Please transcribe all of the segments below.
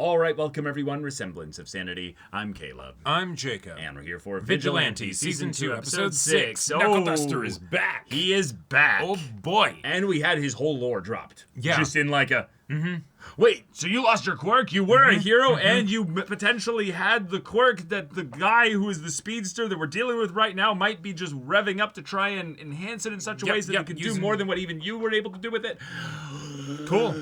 All right, welcome everyone. Semblance of Sanity. I'm Caleb. I'm Jacob. And we're here for Vigilantes, Season 2, Episode 6. Knuckle Duster is back. He is back. Oh, boy. And we had his whole lore dropped. Yeah. Just in like a... Wait, so you lost your quirk? You were a hero, and you potentially had the quirk that the guy who is the speedster that we're dealing with right now might be just revving up to try and enhance it in such a way so that it can do more than what even you were able to do with it. Cool.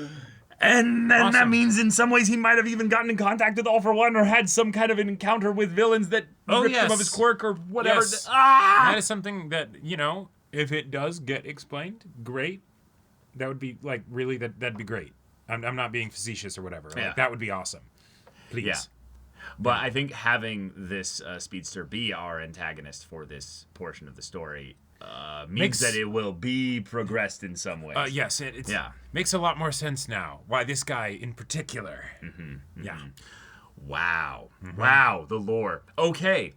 And then that means in some ways he might have even gotten in contact with All for One or had some kind of an encounter with villains that ripped him of his quirk or whatever. Yes. That is something that, you know, if it does get explained, great. That would be, like, really, that'd be great. I'm not being facetious or whatever. Yeah. Like, that would be awesome. Please. Yeah. But I think having this speedster be our antagonist for this portion of the story means that it will be progressed in some ways. Yes, it makes a lot more sense now. Why this guy in particular. Yeah. Wow. Wow, the lore. Okay.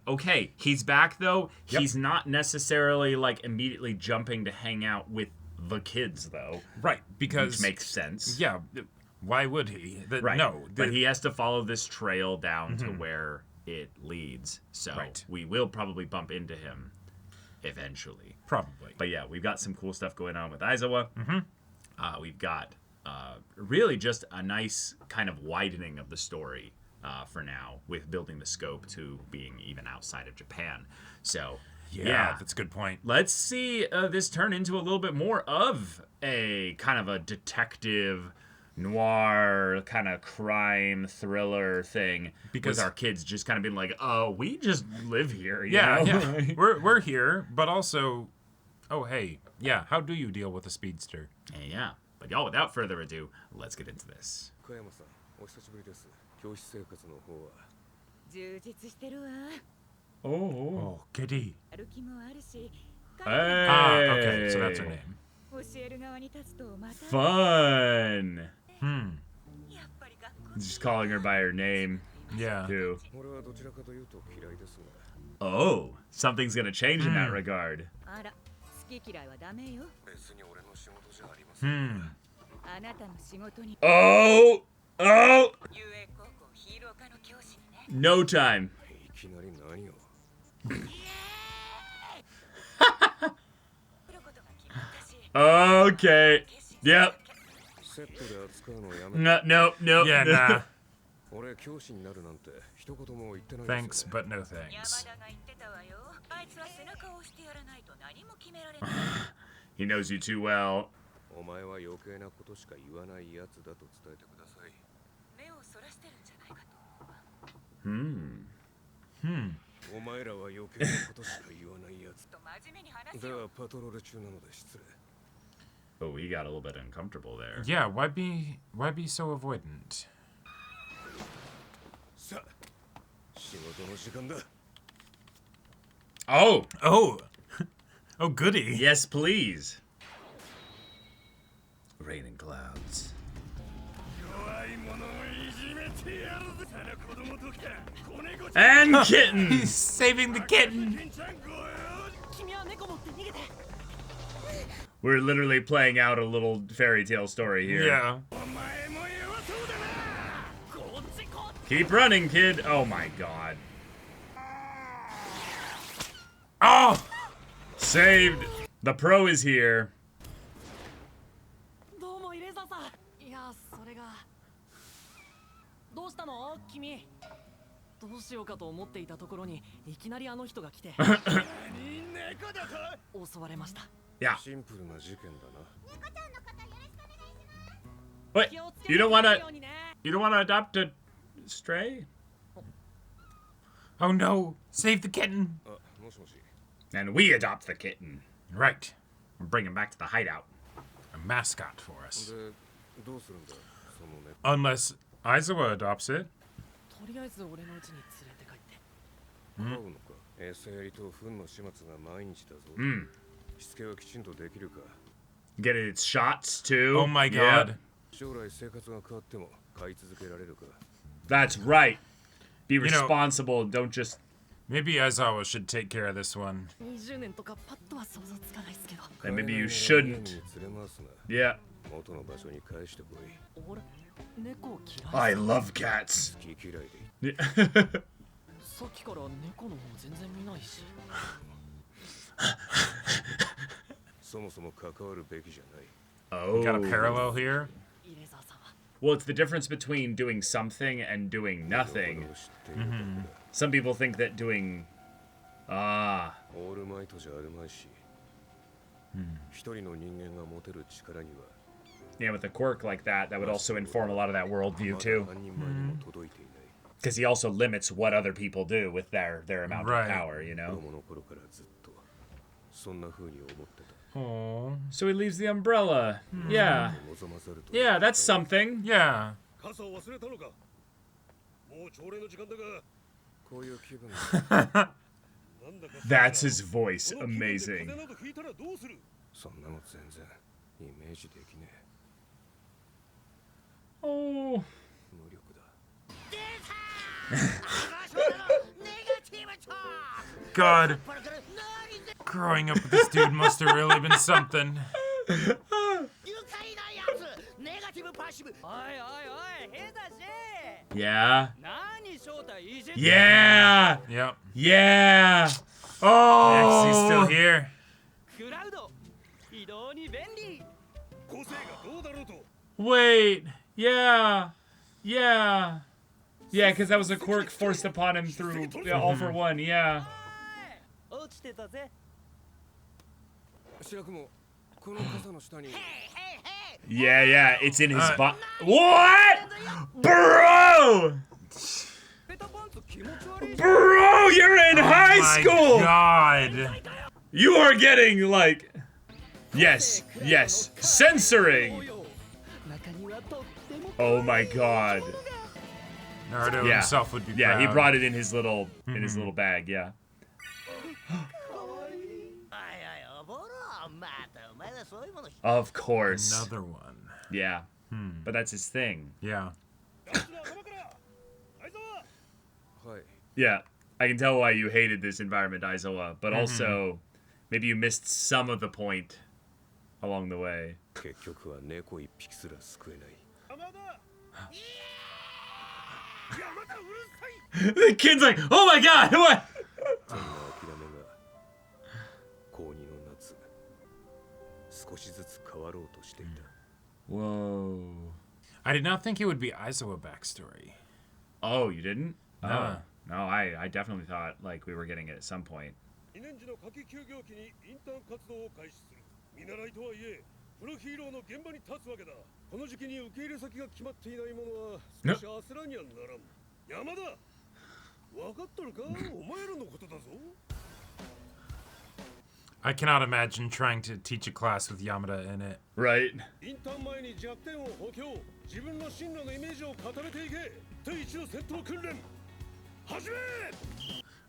He's back, though. Yep. He's not necessarily, like, immediately jumping to hang out with the kids, though. Right, because... Which makes sense. Yeah, why would he? Right. No. But he has to follow this trail down to where it leads. So we will probably bump into him eventually. Probably. But yeah, we've got some cool stuff going on with Aizawa. We've got really just a nice kind of widening of the story for now, with building the scope to being even outside of Japan. So yeah, that's a good point. Let's see this turn into a little bit more of a kind of a detective noir kind of crime thriller thing, because our kids just kind of being like, oh, we just live here. You know? Yeah. we're here, but also, oh hey, yeah, how do you deal with a speedster? Yeah, but y'all, without further ado, let's get into this. Oh, Kitty. Hey. Okay, so that's her name. Fun. Just calling her by her name. Yeah. Too. Oh, something's gonna change in that regard. Oh! No time. Okay. Yep. No. Yeah, nah. Thanks, but no thanks. He knows you too well. Oh, he got a little bit uncomfortable there. Yeah, why be so avoidant? Oh! Oh, goody. Yes, please. Rain and clouds. And kitten! He's saving the kitten! We're literally playing out a little fairy tale story here. Yeah. Keep running, kid. Oh my god. Oh! Saved. The pro is here. Yeah. Wait, you don't want to adopt a stray? Oh no, save the kitten. And we adopt the kitten. Right. And bring him back to the hideout. A mascot for us. Unless Aizawa adopts it. Get its shots too. Oh my god. That's right. Be responsible. Don't just... Maybe Aizawa should take care of this one. And maybe you shouldn't. Yeah. I love cats. Oh. You got a parallel here? Well, it's the difference between doing something and doing nothing. Some people think that doing... Ah. Yeah, with a quirk like that, that would also inform a lot of that worldview, too. Because he also limits what other people do with their amount of power, you know? Oh. So he leaves the umbrella. Yeah. Yeah, that's something. Yeah. That's his voice. Amazing. Oh. God. Growing up with this dude must have really been something. Yeah. Yeah. Yep. Yeah. Oh. He's still here. Wait. Yeah. Yeah. Yeah, because that was a quirk forced upon him through All for One. Yeah. Yeah, it's in his body. What? Bro! Bro, you're in high school! God. You are getting, like... Yes, censoring! Oh my god. Naruto himself would be Yeah, proud. he brought it in his little bag, yeah. Of course. Another one. Yeah. But that's his thing. Yeah. Yeah. I can tell why you hated this environment, Aizawa, but also maybe you missed some of the point along the way. The kid's like, oh my god, what? Whoa. I did not think it would be Aizawa backstory. Oh, you didn't? No. No, I definitely thought like we were getting it at some point. I cannot imagine trying to teach a class with Yamada in it. Right.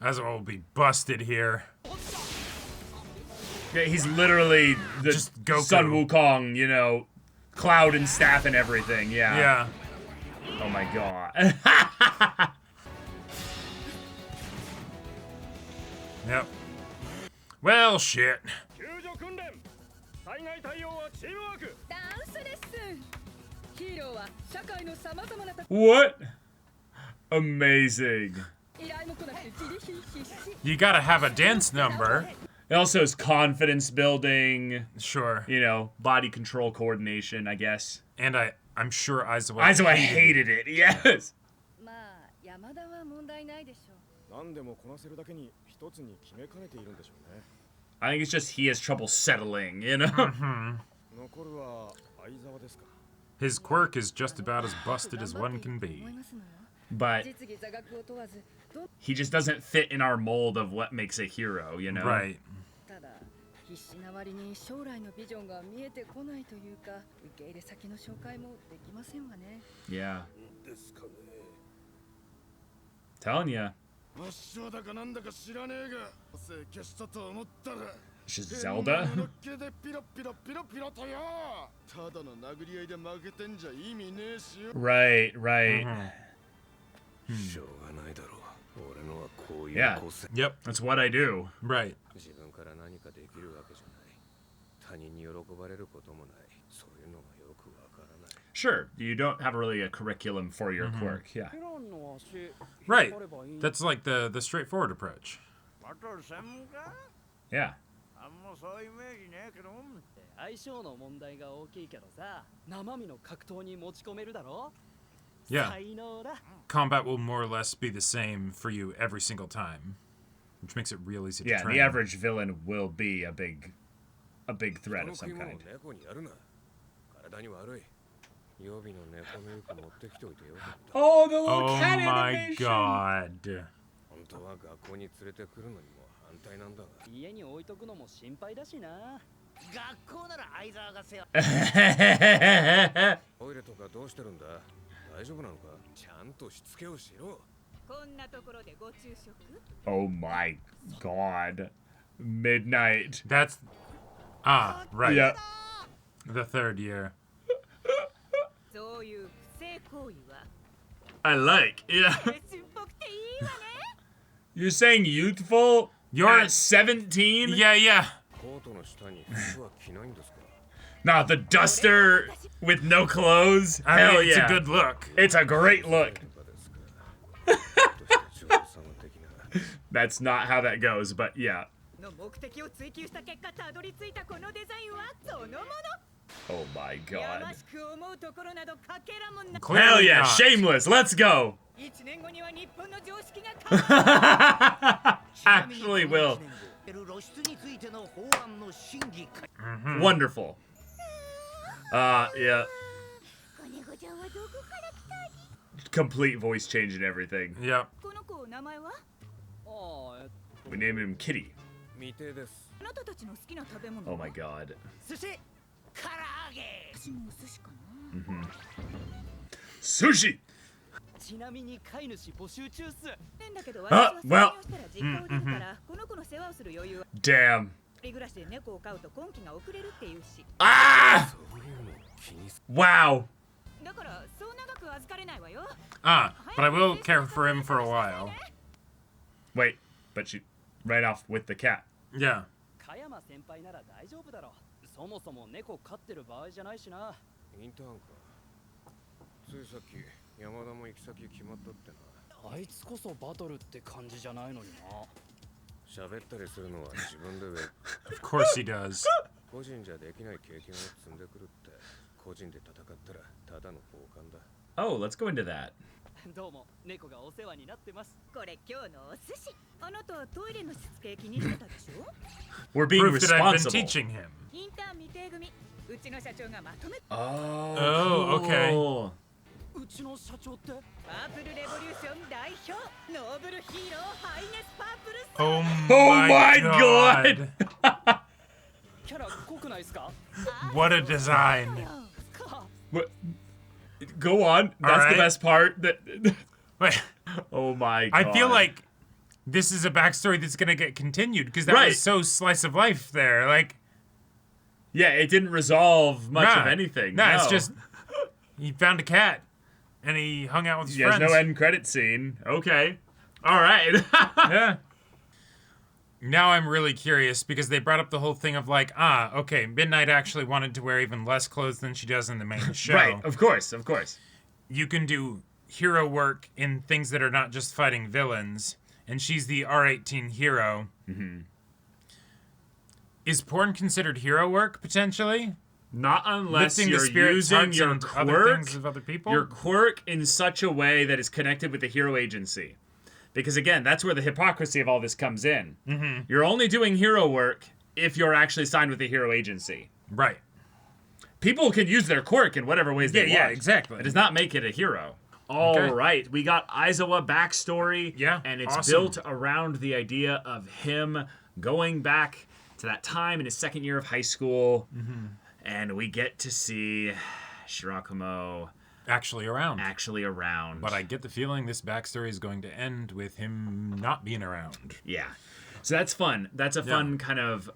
Aizawa will be busted here. Yeah, he's literally the Just Goku. Sun Wukong, you know, cloud and staff and everything, yeah. Yeah. Oh my god. Yep. Well, shit. What? Amazing. You gotta have a dance number. It also is confidence building, Sure. you know, body control coordination, I guess. And I'm sure Aizawa Hated it, yes. I think it's just he has trouble settling, you know? His quirk is just about as busted as one can be. But he just doesn't fit in our mold of what makes a hero, you know? Right. Yeah. Telling ya. It's just Zelda? Right. Yeah. Yep. That's what I do. Right. Sure, you don't have really a curriculum for your quirk. Yeah. Right. That's like the straightforward approach. Yeah. あんまそういうイメージねえけど相性の問題が大きいけどさ生身の格闘に持ち込めるだろ Yeah. 才能だ Combat will more or less be the same for you every single time, which makes it real easy to Yeah, train. the average villain will be a big threat of some kind. Oh, the little Oh cat my animation! god. 本当は学校に連れてくるのにも反対なんだが家に置いとくのも心配だしな学校なら相沢が世話トイレとかどうしてるんだ大丈夫なのかちゃんとしつけをしろこんなところでご昼食 Oh my god. Midnight. That's right. Yeah. The third year. そういう不正行為は I like. Yeah. 青春っぽくていいわね You're saying youthful? You're at 17? Yeah, yeah. コートの下に服は着ないんですか Nah, the duster with no clothes? I Hell mean, it's yeah. a good look. It's a great look. That's not how that goes, but yeah. の目的を追求した結果たどり着いたこのデザインはそのもの Oh my や god. ましく思うところなどかけらもな Hell Clearly yeah, not. shameless. Let's go. 1年後には日本の常識が Actually will. 露出についての法案の審議会 Wonderful. Yeah. 子猫ちゃんはどこから来た Complete voice change and everything. Yep. この子名前はああ We name him Kitty. 未定ですあなたたちの好きな食べ物 Oh my god. 寿司唐揚げ私もお寿司かな Sushi! ちなみに飼い主募集中っす変だけどあ私は卒業したら実家を出るからこの子の世話をする余裕は Damn. 一人暮らしで猫を飼うと根気が遅れるっていうし Ah! Wow. だからそう長く預かれないわよ But I will care for him for a while. Wait, but she ran off with the cat. Yeah. 加山先輩なら大丈夫だろそもそも猫飼ってる場合じゃないしなインターンかついさっき山田も行き先決まったってなあいつこそバトルって感じじゃないのにな喋ったりするのは自分で Of course he does. 個人じゃできない経験を積んでくるって個人で戦ったらただの傍観だ Oh, let's go into that. どうも猫がお世話になってますこれ今日のお寿司あなたトイレのしつけ気にしてたでしょ We're being Proof that I've been responsible. teaching him. インターン未定組うちの社長がまとめ Oh, okay. cool. うちの社長ってパープルレボリューション代表ノーブルヒーローハイネスパープルス Oh Oh my god. god. キャラ濃くないですか What a design. What? Go on. That's the Alright. best part. That. Wait, Oh my god. I feel like this is a backstory that's gonna get continued because that Right. was so slice of life there. Like, Yeah, it didn't resolve much nah, of anything. Nah, no. it's just he found a cat and he hung out with his Yeah, there's friends. no end credit scene. Okay. All right. Yeah. Now I'm really curious because they brought up the whole thing of like, okay, Midnight actually wanted to wear even less clothes than she does in the main show. Right. Of course. Of course. You can do hero work in things that are not just fighting villains, and she's the R18 hero. Mm-hmm. Is porn considered hero work potentially? Not unless Lifting the you're spirits, using hearts, your and other quirk, things of other people? your quirk in such a way that is connected with the hero agency. Because again, that's where the hypocrisy of all this comes in. Mm-hmm. You're only doing hero work if you're actually signed with the hero agency. Right. People can use their quirk in whatever ways they want. Yeah, exactly. It does not make it a hero. All right, we got Aizawa backstory. Yeah, and it's awesome. built around the idea of him going back to that time in his second year of high school, and we get to see Shirakumo Actually around. actually around. But I get the feeling this backstory is going to end with him not being around. Yeah. So that's fun. That's a fun kind of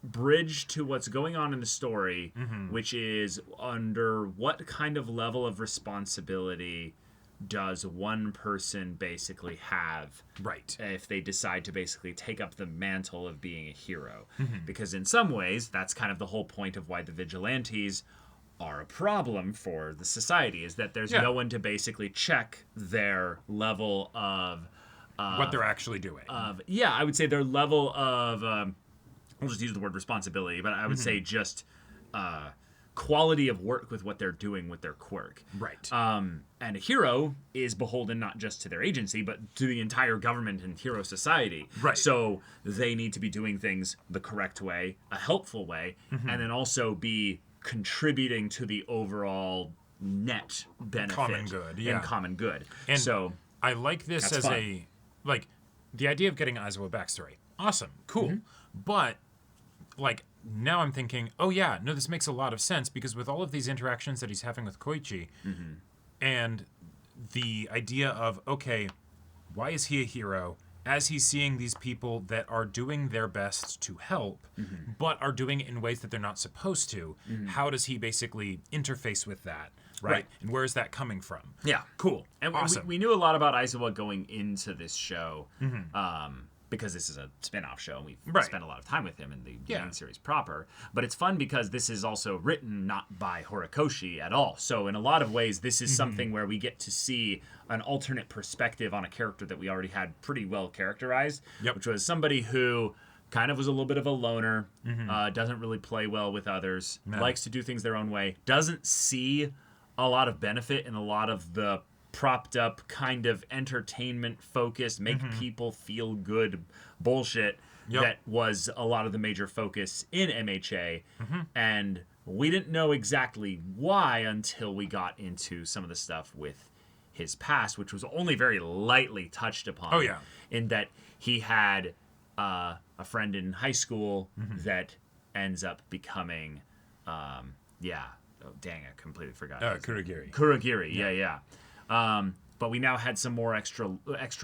bridge to what's going on in the story, which is under what kind of level of responsibility does one person basically have Right. if they decide to basically take up the mantle of being a hero. Because in some ways, that's kind of the whole point of why the Vigilantes are a problem for the society, is that there's no one to basically check their level of what they're actually doing. I would say their level of I'll just use the word responsibility, but I would say just quality of work with what they're doing with their quirk. Right. And a hero is beholden not just to their agency, but to the entire government and hero society. Right. So they need to be doing things the correct way, a helpful way, and then also be contributing to the overall net benefit. Common good, yeah. And common good. And so I like this as fun. The idea of getting Aizawa backstory. Awesome. Cool. But, now I'm thinking, oh yeah, no, this makes a lot of sense because with all of these interactions that he's having with Koichi and the idea of, okay, why is he a hero? As he's seeing these people that are doing their best to help, but are doing it in ways that they're not supposed to, how does he basically interface with that? Right. And where is that coming from? Yeah. Cool. And awesome. we knew a lot about Aizawa going into this show because this is a spin-off show, and we've spent a lot of time with him in the main series proper. But it's fun because this is also written not by Horikoshi at all. So in a lot of ways, this is something where we get to see an alternate perspective on a character that we already had pretty well characterized, which was somebody who kind of was a little bit of a loner, doesn't really play well with others, likes to do things their own way, doesn't see a lot of benefit in a lot of the propped up kind of entertainment focused, make people feel good bullshit that was a lot of the major focus in MHA. And we didn't know exactly why until we got into some of the stuff with his past, which was only very lightly touched upon. Oh, yeah. In that he had a friend in high school that ends up becoming, oh, dang, I completely forgot. Kurogiri. Kurogiri, yeah. But we now had some more extra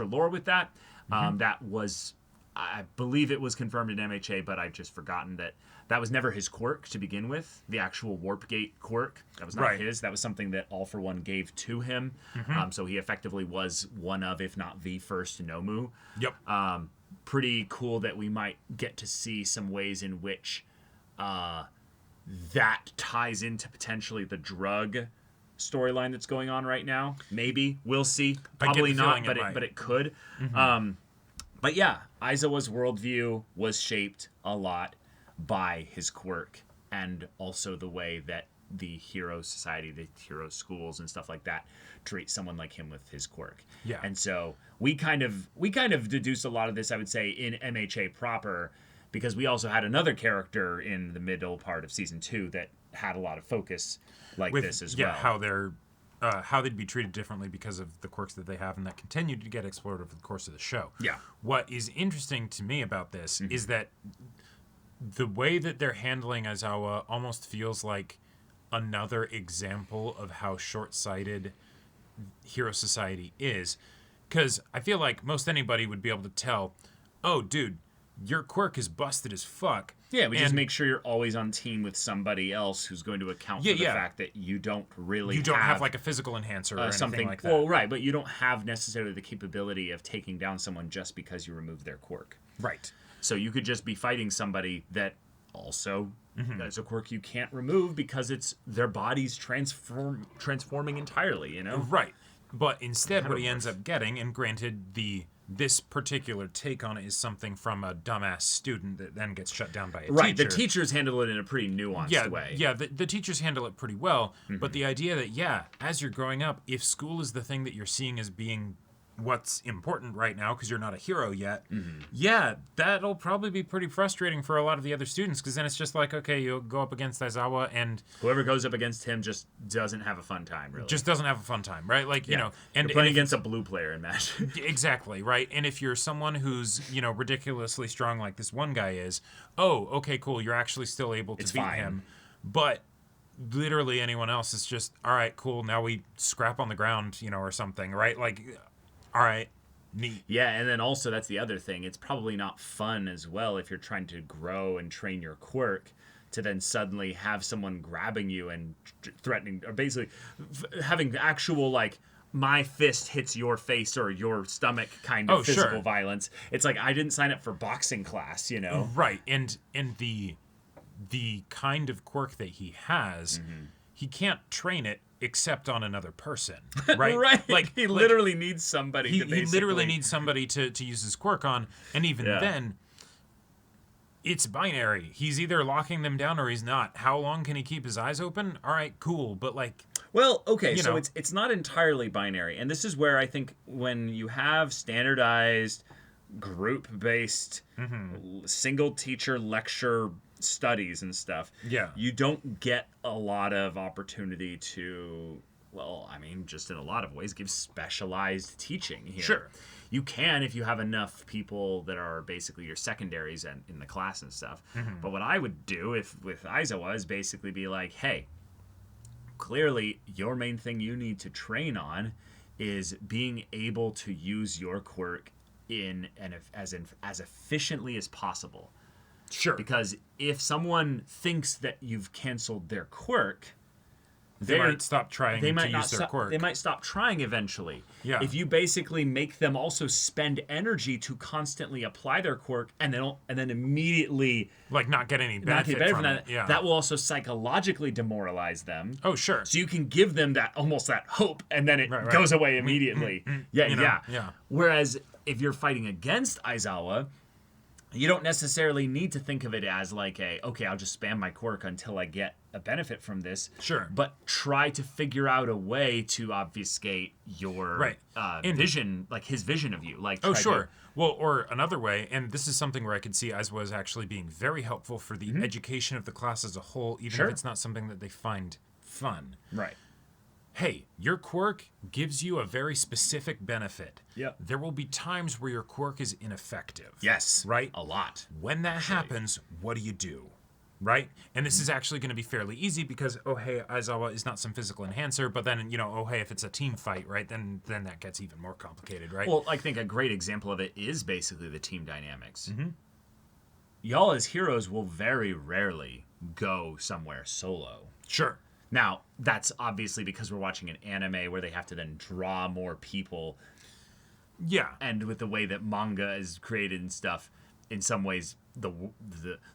lore with that. That was, I believe it was confirmed in MHA, but I've just forgotten that was never his quirk to begin with. The actual Warp Gate quirk, that was not his. That was something that All For One gave to him. So he effectively was one of, if not the first Nomu. Yep. Pretty cool that we might get to see some ways in which that ties into potentially the drug storyline that's going on right now. Maybe. We'll see. Probably not, but it could. But yeah, Aizawa's worldview was shaped a lot by his quirk and also the way that the hero society, the hero schools and stuff like that treat someone like him with his quirk. Yeah. And so we kind of deduced a lot of this, I would say, in MHA proper, because we also had another character in the middle part of season 2 that had a lot of focus this as well. Yeah, how they'd be treated differently because of the quirks that they have and that continued to get explored over the course of the show. Yeah. What is interesting to me about this is that the way that they're handling Aizawa almost feels like another example of how short-sighted Hero Society is. Because I feel like most anybody would be able to tell, oh, dude, your quirk is busted as fuck. Yeah, we just make sure you're always on team with somebody else who's going to account for the fact that you don't have like a physical enhancer or anything like that. Well, right, but you don't have necessarily the capability of taking down someone just because you remove their quirk. Right. So you could just be fighting somebody that also has a quirk you can't remove because it's their body's transforming entirely, you know? Right. But instead what he ends up getting, and granted this particular take on it is something from a dumbass student that then gets shut down by a teacher. Right, the teachers handle it in a pretty nuanced way. Yeah, the teachers handle it pretty well, but the idea that, as you're growing up, if school is the thing that you're seeing as being what's important right now because you're not a hero yet, that'll probably be pretty frustrating for a lot of the other students because then it's just like, okay, you'll go up against Aizawa and whoever goes up against him just doesn't have a fun time, really. Just doesn't have a fun time, right? Like, you know, and you're playing against a blue player in Match. Exactly, right? And if you're someone who's, ridiculously strong like this one guy is, oh, okay, cool, you're actually still able to beat him. But literally anyone else is just, all right, cool, now we scrap on the ground, or something, right? Like, all right, neat. Yeah, and then also that's the other thing. It's probably not fun as well if you're trying to grow and train your quirk to then suddenly have someone grabbing you and threatening, or basically having actual, like, my fist hits your face or your stomach kind of physical violence. It's like, I didn't sign up for boxing class, Right, and the kind of quirk that he has... he can't train it except on another person, right? Right. Like he literally needs somebody. he to basically... literally needs somebody to use his quirk on, and even then, it's binary. He's either locking them down or he's not. How long can he keep his eyes open? All right, cool, but like. Well, okay, so know. it's not entirely binary, and this is where I think when you have standardized, group-based, single teacher lecture studies and stuff, you don't get a lot of opportunity to, well, I mean, just in a lot of ways, give specialized teaching here. Sure. You can if you have enough people that are basically your secondaries and in the class and stuff. But what I would do with Aizawa is basically be like, hey, clearly your main thing you need to train on is being able to use your quirk as efficiently as possible. Sure. Because if someone thinks that you've canceled their quirk, they might stop trying to use their quirk. They might stop trying eventually. Yeah. If you basically make them also spend energy to constantly apply their quirk and then immediately like not get any benefit from that, it. Yeah. that will also psychologically demoralize them. Oh, sure. So you can give them that almost that hope, and then it goes away immediately. Yeah. Whereas if you're fighting against Aizawa, you don't necessarily need to think of it as like okay, I'll just spam my quirk until I get a benefit from this. Sure. But try to figure out a way to obfuscate your vision, like his vision of you. Like, Well, or another way, and this is something where I could see Aizawa as actually being very helpful for the education of the class as a whole, even if it's not something that they find fun. Right. Hey, your quirk gives you a very specific benefit. Yep. There will be times where your quirk is ineffective. Yes. Right? A lot. When that happens, what do you do? Right? And this is actually going to be fairly easy because, oh, hey, Aizawa is not some physical enhancer, but then, oh, hey, if it's a team fight, right, then that gets even more complicated, right? Well, I think a great example of it is basically the team dynamics. Y'all as heroes will very rarely go somewhere solo. Sure. Now, that's obviously because we're watching an anime where they have to then draw more people. Yeah. And with the way that manga is created and stuff, in some ways, the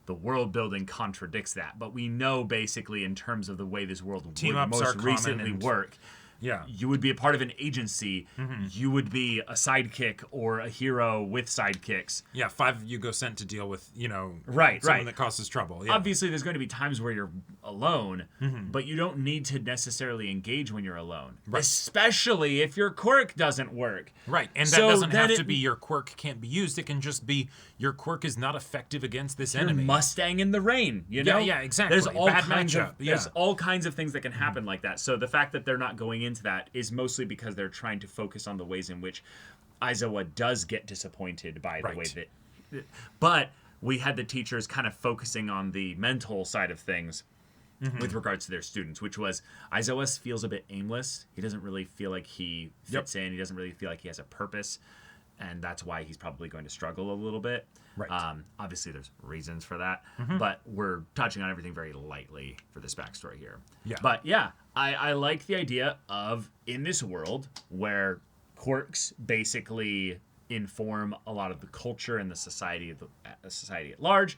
world building contradicts that. But we know basically in terms of the way this world would most recently work. Yeah. You would be a part of an agency. You would be a sidekick or a hero with sidekicks. Yeah, 5 of you go sent to deal with, someone that causes trouble. Yeah. Obviously, there's going to be times where you're alone, but you don't need to necessarily engage when you're alone. Right. Especially if your quirk doesn't work. Right, and that doesn't have to be your quirk can't be used. It can just be your quirk is not effective against this enemy. Mustang in the rain, know? Yeah, exactly. There's all Bad kinds matchup. There's all kinds of things that can happen like that. So the fact that they're not going into that is mostly because they're trying to focus on the ways in which Aizawa does get disappointed by the way that... But we had the teachers kind of focusing on the mental side of things with regards to their students, which was Aizawa feels a bit aimless. He doesn't really feel like he fits in. He doesn't really feel like he has a purpose. And that's why he's probably going to struggle a little bit. Right. Obviously, there's reasons for that. But we're touching on everything very lightly for this backstory here. Yeah. But yeah, I like the idea of, in this world, where quirks basically inform a lot of the culture and the society at large,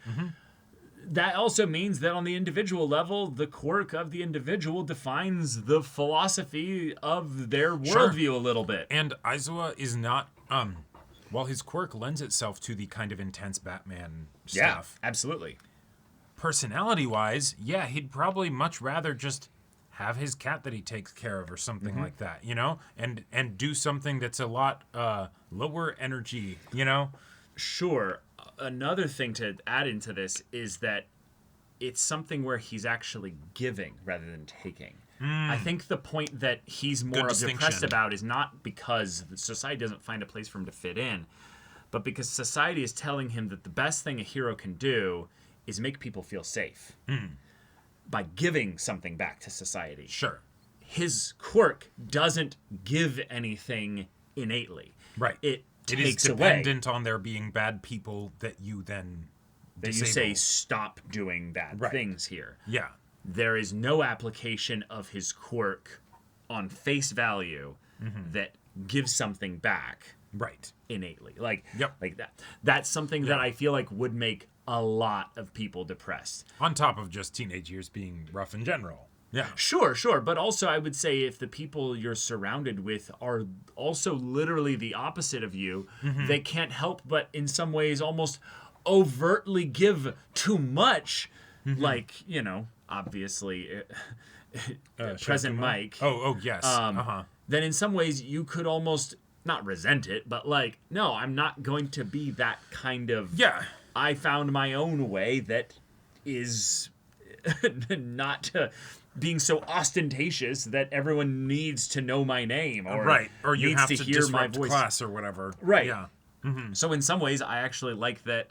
that also means that on the individual level, the quirk of the individual defines the philosophy of their worldview a little bit. And Aizawa is not... while his quirk lends itself to the kind of intense Batman stuff. Yeah, absolutely. Personality-wise, he'd probably much rather just have his cat that he takes care of or something like that, and do something that's a lot lower energy, Sure. Another thing to add into this is that it's something where he's actually giving rather than taking. I think the point that he's more depressed about is not because society doesn't find a place for him to fit in, but because society is telling him that the best thing a hero can do is make people feel safe by giving something back to society. Sure. His quirk doesn't give anything innately. Right. It is dependent on there being bad people that you then disable. You say stop doing bad things here. Yeah. There is no application of his quirk on face value that gives something back innately. Like that. That's something that I feel like would make a lot of people depressed. On top of just teenage years being rough in general. Yeah. Sure. But also I would say if the people you're surrounded with are also literally the opposite of you, they can't help but in some ways almost overtly give too much. Like, obviously present Shakumo? Mike. Oh, yes. Then in some ways you could almost not resent it, but like, no, I'm not going to be that kind of... Yeah. I found my own way that is not being so ostentatious that everyone needs to know my name or you needs have to hear my disrupt voice. class or whatever. Right. Yeah. So in some ways, I actually like that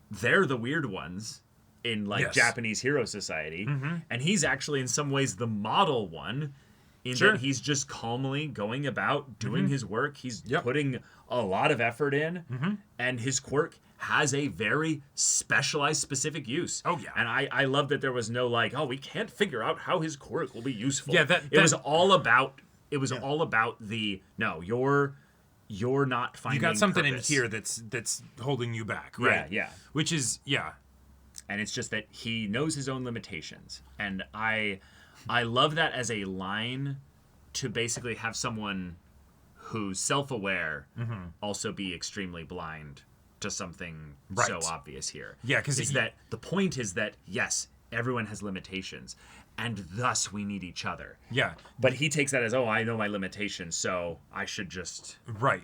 they're the weird ones in like Japanese hero society, and he's actually in some ways the model one in that he's just calmly going about doing his work. He's putting a lot of effort in, and his quirk has a very specialized, specific use. Oh, yeah. And I love that there was no like, oh, we can't figure out how his quirk will be useful. Yeah, it was all about the no, you're not finding You got something purpose. in here that's holding you back, right? Yeah. Which is And it's just that he knows his own limitations. And I love that as a line to basically have someone who's self-aware also be extremely blind to something so obvious here. Yeah, because that the point is that yes, everyone has limitations, and thus we need each other. Yeah. But he takes that as, oh, I know my limitations, so I should just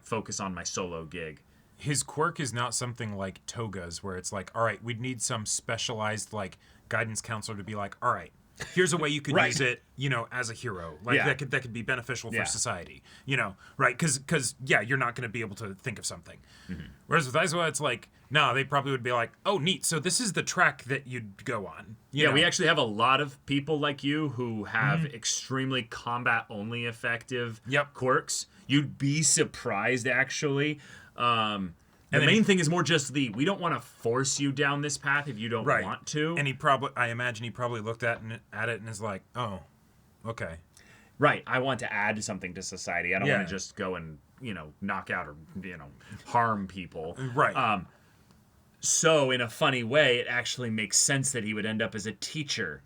focus on my solo gig. His quirk is not something like Toga's, where it's like, all right, we'd need some specialized like guidance counselor to be like, all right, here's a way you could use it, as a hero. Like that could be beneficial for society. Right? Because you're not going to be able to think of something. Whereas with Aizawa, it's like, no, they probably would be like, oh, neat. So this is the track that you'd go on. You know? We actually have a lot of people like you who have extremely combat-only effective quirks. You'd be surprised, actually. The main thing is more just we don't want to force you down this path if you don't want to. And I imagine he probably looked at it and is like, oh, okay. Right. I want to add something to society. I don't want to just go and, knock out or, harm people. Right. So in a funny way, it actually makes sense that he would end up as a teacher.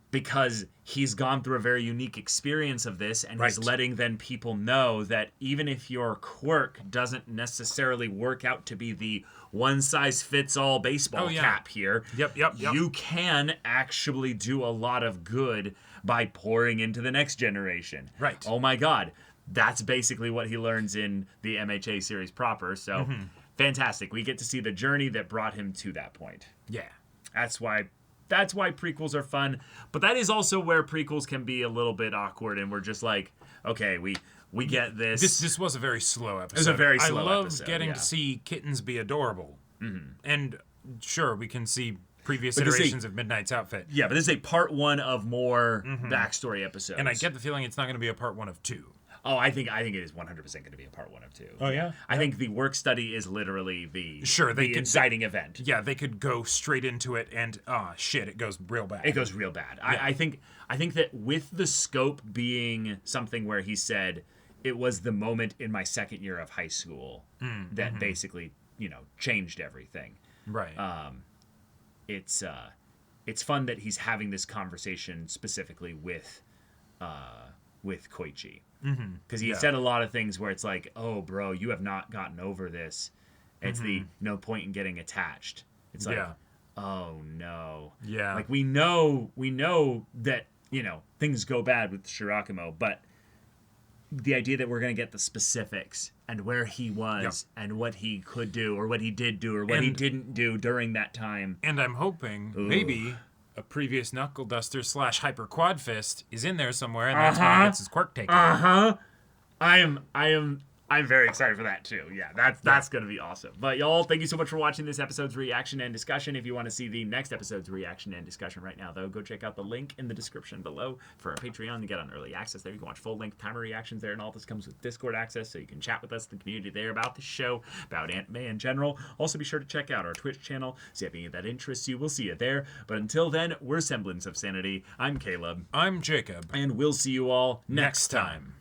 Because he's gone through a very unique experience of this, and he's letting then people know that even if your quirk doesn't necessarily work out to be the one-size-fits-all baseball cap here, you can actually do a lot of good by pouring into the next generation. Right. Oh my God. That's basically what he learns in the MHA series proper, so fantastic. We get to see the journey that brought him to that point. Yeah. That's why prequels are fun, but that is also where prequels can be a little bit awkward, and we're just like, okay, we get this. This was a very slow episode. It was a very slow episode. I love getting to see kittens be adorable. And sure, we can see previous iterations of Midnight's outfit. Yeah, but this is a part one of more backstory episodes. And I get the feeling it's not going to be a part one of two. Oh, I think it is 100% going to be a part one of two. Oh, yeah? I think the work study is literally the inciting event. Yeah, they could go straight into it and, it goes real bad. It goes real bad. Yeah. I think that with the scope being something where he said, it was the moment in my second year of high school that basically, changed everything. Right. It's fun that he's having this conversation specifically with Koichi. Because he said a lot of things where it's like, oh, bro, you have not gotten over this. It's the no point in getting attached. It's like, oh, no. Yeah. Like, we know that, things go bad with Shirakumo, but the idea that we're going to get the specifics and where he was and what he could do or what he did do or what he didn't do during that time. And I'm hoping maybe a previous Knuckle Duster / Hyper Quad Fist is in there somewhere, and that's why he gets his quirk taken. I'm very excited for that too. Yeah, that's gonna be awesome. But y'all, thank you so much for watching this episode's reaction and discussion. If you want to see the next episode's reaction and discussion right now, though, go check out the link in the description below for our Patreon to get on early access there. You can watch full-length timer reactions there, and all this comes with Discord access, so you can chat with us, the community there, about the show, about anime in general. Also, be sure to check out our Twitch channel, see if any of that interests you. We'll see you there. But until then, we're Semblance of Sanity. I'm Caleb. I'm Jacob. And we'll see you all next time.